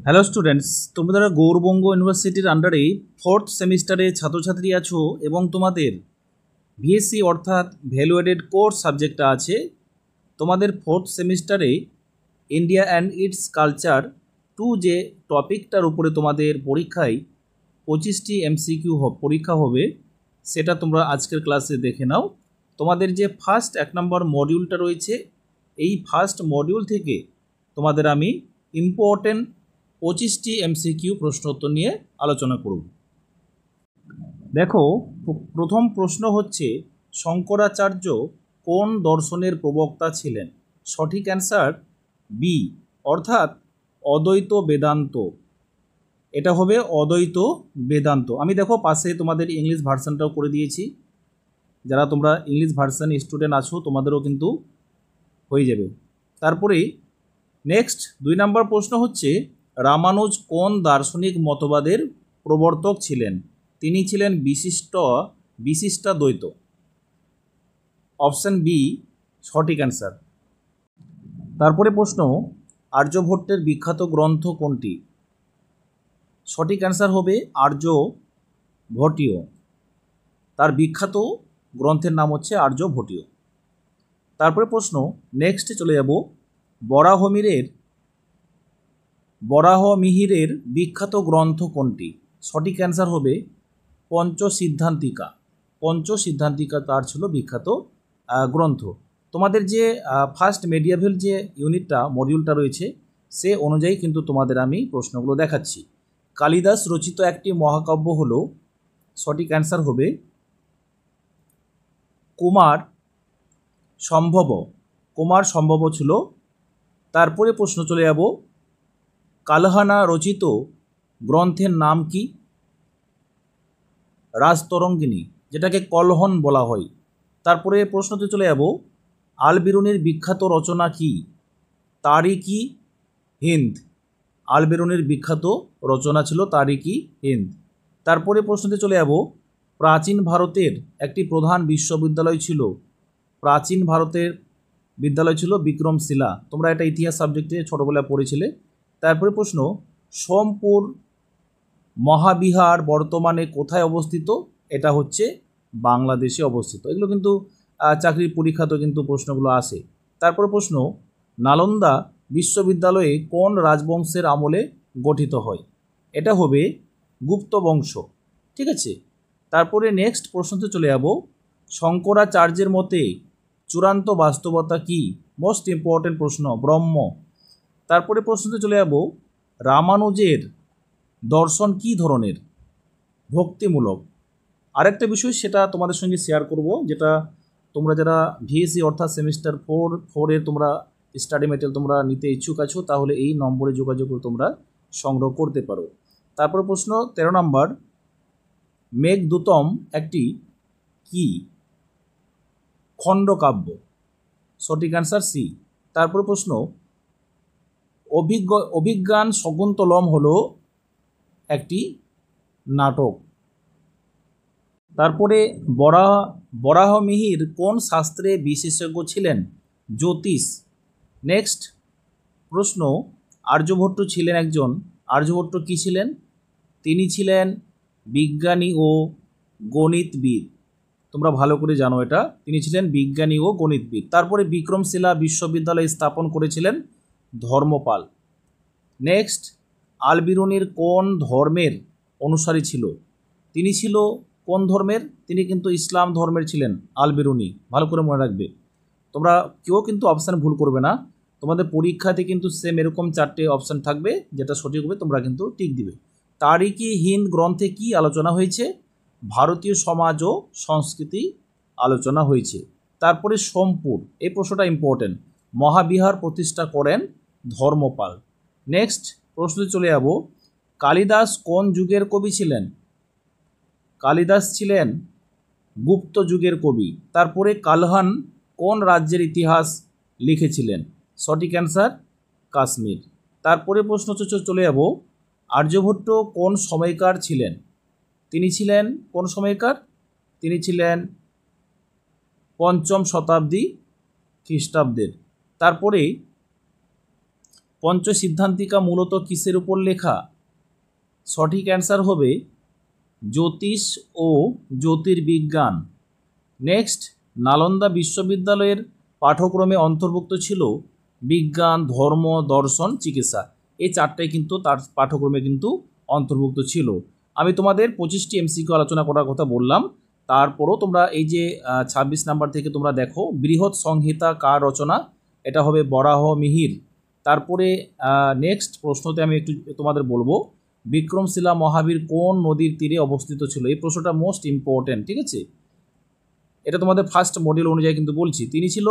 Hello students, তোমরা গৌরবঙ্গ ইউনিভার্সিটির আন্ডারে ফোর্থ সেমিস্টারে ছাত্রছাত্রী আছো এবং তোমাদের ভিএসসি অর্থাৎ ভ্যালু এডেড কোর্স সাবজেক্টটা আছে। তোমাদের ফোর্থ সেমিস্টারে ইন্ডিয়া অ্যান্ড ইটস কালচার 2 যে টপিকটার উপরে তোমাদের পরীক্ষায় 25টি এমসিকিউ পরীক্ষা হবে, সেটা তোমরা আজকের ক্লাসে দেখে নাও। তোমাদের যে ফার্স্ট 1 নম্বর মডিউলটা রয়েছে, এই ফার্স্ট মডিউল থেকে তোমাদের আমি ইম্পর্টেন্ট 25টি এমসিকিউ প্রশ্ন উত্তর নিয়ে আলোচনা করব। দেখো, প্রথম প্রশ্ন হচ্ছে, শঙ্করাচার্য কোন দর্শনের প্রবক্তা ছিলেন? সঠিক অ্যান্সার বি, অর্থাৎ অদ্বৈত বেদান্ত। এটা হবে অদ্বৈত বেদান্ত। আমি দেখো পাশে তোমাদের ইংলিশ ভার্সনটাও করে দিয়েছি। যারা তোমরা ইংলিশ ভার্সন স্টুডেন্ট আছো তোমাদেরও কিন্তু হয়ে যাবে। তারপরে নেক্সট 2 নম্বর প্রশ্ন হচ্ছে, রামানুজ কোন দার্শনিক মতবাদের প্রবর্তক ছিলেন? তিনি ছিলেন বিশিষ্টাদ্বৈত। অপশন বি সঠিক অ্যান্সার। তারপরে প্রশ্ন, আর্যভট্টের বিখ্যাত গ্রন্থ কোনটি? সঠিক অ্যান্সার হবে আর্যভট্টীয়। তার বিখ্যাত গ্রন্থের নাম হচ্ছে আর্যভট্টীয়। তারপরে প্রশ্ন, নেক্সটে চলে যাব, বরাহমিহিরের বিখ্যাত গ্রন্থ কোনটি? সঠিক অ্যান্সার হবে পঞ্চসিদ্ধান্তিকা। পঞ্চসিদ্ধান্তিকা তার ছিল বিখ্যাত গ্রন্থ। তোমাদের যে ফার্স্ট মেডিয়াভেল যে ইউনিটটা মডিউলটা রয়েছে, সে অনুযায়ী কিন্তু তোমাদের আমি প্রশ্নগুলো দেখাচ্ছি। কালিদাস রচিত একটি মহাকাব্য হলো, সঠিক অ্যান্সার হবে কুমার সম্ভব ছিল। তারপরে প্রশ্ন চলে যাব, কালহানা রচিত গ্রন্থের নাম কি? রাজতরঙ্গিনী, যেটাকে কলহন বলা হয়। তারপরে প্রশ্নতে চলে যাব, আল-বিরুনির বিখ্যাত রচনা কি? তারিক-ই হিন্দ। আল-বিরুনির বিখ্যাত রচনা ছিল তারিক-ই হিন্দ। তারপরে প্রশ্নতে চলে যাব, প্রাচীন ভারতের একটি প্রধান বিশ্ববিদ্যালয় ছিল। প্রাচীন ভারতের বিদ্যালয় ছিল বিক্রমশিলা। তোমরা এটা ইতিহাস সাবজেক্টে ছোটোবেলায় পড়েছিলে। তারপরে প্রশ্ন, সোমপুর মহাবিহার বর্তমানে কোথায় অবস্থিত? এটা হচ্ছে বাংলাদেশে অবস্থিত। এগুলো কিন্তু চাকরির পরীক্ষাতেও কিন্তু প্রশ্নগুলো আসে। তারপরে প্রশ্ন, নালন্দা বিশ্ববিদ্যালয়ে কোন রাজবংশের আমলে গঠিত হয়? এটা হবে গুপ্ত বংশ। ঠিক আছে। তারপরে নেক্সট প্রশ্নতে চলে যাব, শঙ্করাচার্যের মতে চূড়ান্ত বাস্তবতা কি? মোস্ট ইম্পর্টেন্ট প্রশ্ন, ব্রহ্ম। তারপরে প্রশ্নতে চলে যাব, রামানুজের দর্শন কি ধরনের? ভক্তিমূলক। আরেকটা বিষয় সেটা তোমাদের সঙ্গে শেয়ার করব, যেটা তোমরা যারা ভিএসসি অর্থাৎ সেমিস্টার 4 তোমরা স্টাডি মেটেরিয়াল তোমরা নিতে ইচ্ছুক আছো, তাহলে এই নম্বরে যোগাযোগ করে তোমরা সংগ্রহ করতে পারো। তারপর প্রশ্ন 13 নম্বর, মেঘদূতম একটি কি? খণ্ডকাব্য। সঠিক অ্যান্সার সি। তারপর প্রশ্ন, অভিজ্ঞান শকুন্তলম হলো একটি নাটক। তারপরে বরাহমিহির কোন শাস্ত্রে বিশেষজ্ঞ ছিলেন? জ্যোতিষ। নেক্সট প্রশ্ন, আর্যভট্ট কি ছিলেন? তিনি ছিলেন বিজ্ঞানী ও গণিতবিদ। তোমরা ভালো করে জানো এটা, তিনি ছিলেন বিজ্ঞানী ও গণিতবিদ। তারপরে বিক্রমশিলা বিশ্ববিদ্যালয় স্থাপন করেছিলেন ধর্মপাল। নেক্সট, আল-বিরুনির কোন ধর্মের অনুসারী ছিল? তিনি ছিল কোন ধর্মের? তিনি কিন্তু ইসলাম ধর্মের ছিলেন আল-বিরুনি। ভালো করে মনে রাখবে। তোমরা কেউ কিন্তু অপশান ভুল করবে না। তোমাদের পরীক্ষাতে কিন্তু সেম এরকম 4টে অপশান থাকবে, যেটা সঠিক হবে তোমরা কিন্তু টিক দিবে। তারিক-ই হিন্দ গ্রন্থে কি আলোচনা হয়েছে? ভারতীয় সমাজ ও সংস্কৃতি আলোচনা হয়েছে। তারপরে সোমপুর, এই প্রশ্নটা ইম্পর্টেন্ট, মহাবিহার প্রতিষ্ঠা করেন ধর্মপাল। নেক্সট প্রশ্নে চলে যাব, কালিদাস কোন যুগের কবি ছিলেন? কালিদাস ছিলেন গুপ্ত যুগের কবি। তারপরে কালহান কোন রাজ্যের ইতিহাস লিখেছিলেন? সঠিক অ্যান্সার কাশ্মীর। তারপরে প্রশ্ন চলে যাব, আর্যভট্ট কোন সময়কার ছিলেন? তিনি ছিলেন কোন সময়কার? তিনি ছিলেন 5ম শতাব্দী খ্রিস্টাব্দের। তারপরে পঞ্চসিদ্ধান্তিকা মূলত কিসের উপর লেখা? সঠিক অ্যান্সার হবে জ্যোতিষ ও জ্যোতির্বিজ্ঞান। নেক্সট, নালন্দা বিশ্ববিদ্যালয়ের পাঠ্যক্রমে অন্তর্ভুক্ত ছিল বিজ্ঞান, ধর্ম, দর্শন, চিকিৎসা। এই চারটাই কিন্তু তার পাঠ্যক্রমে কিন্তু অন্তর্ভুক্ত ছিল। আমি তোমাদের 25টি এমসিকিউ আলোচনা করার কথা বললাম, তারপরও তোমরা এই যে 26 নাম্বার থেকে তোমরা দেখো, বৃহৎ সংহিতা কার রচনা? এটা হবে বরাহ মিহির। তারপরে নেক্সট প্রশ্নতে আমি একটু তোমাদের বলবো, বিক্রমশিলা মহাবীর কোন নদীর তীরে অবস্থিত ছিল? এই প্রশ্নটা মোস্ট ইম্পর্টেন্ট, ঠিক আছে? এটা তোমাদের ফার্স্ট মডিউল অনুযায়ী কিন্তু বলছি। তিনি ছিল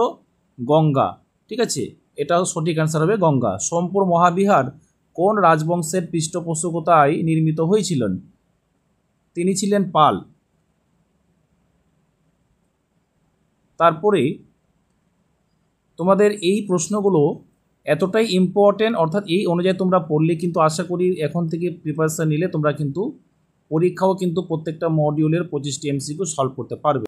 গঙ্গা, ঠিক আছে? এটাও সঠিক অ্যান্সার হবে গঙ্গা। সোমপুর মহাবিহার কোন রাজবংশের পৃষ্ঠপোষকতায় নির্মিত হয়েছিলেন? তিনি ছিলেন পাল। তারপরে তোমাদের এই প্রশ্নগুলো এতটাই ইম্পর্টেন্ট, অর্থাৎ এই অনুযায়ী তোমরা পড়লে কিন্তু আশা করি এখন থেকে প্রিপারেশন নিলে তোমরা কিন্তু পরীক্ষাও কিন্তু প্রত্যেকটা মডিউলের 25টি এমসিকিউ সলভ করতে পারবে।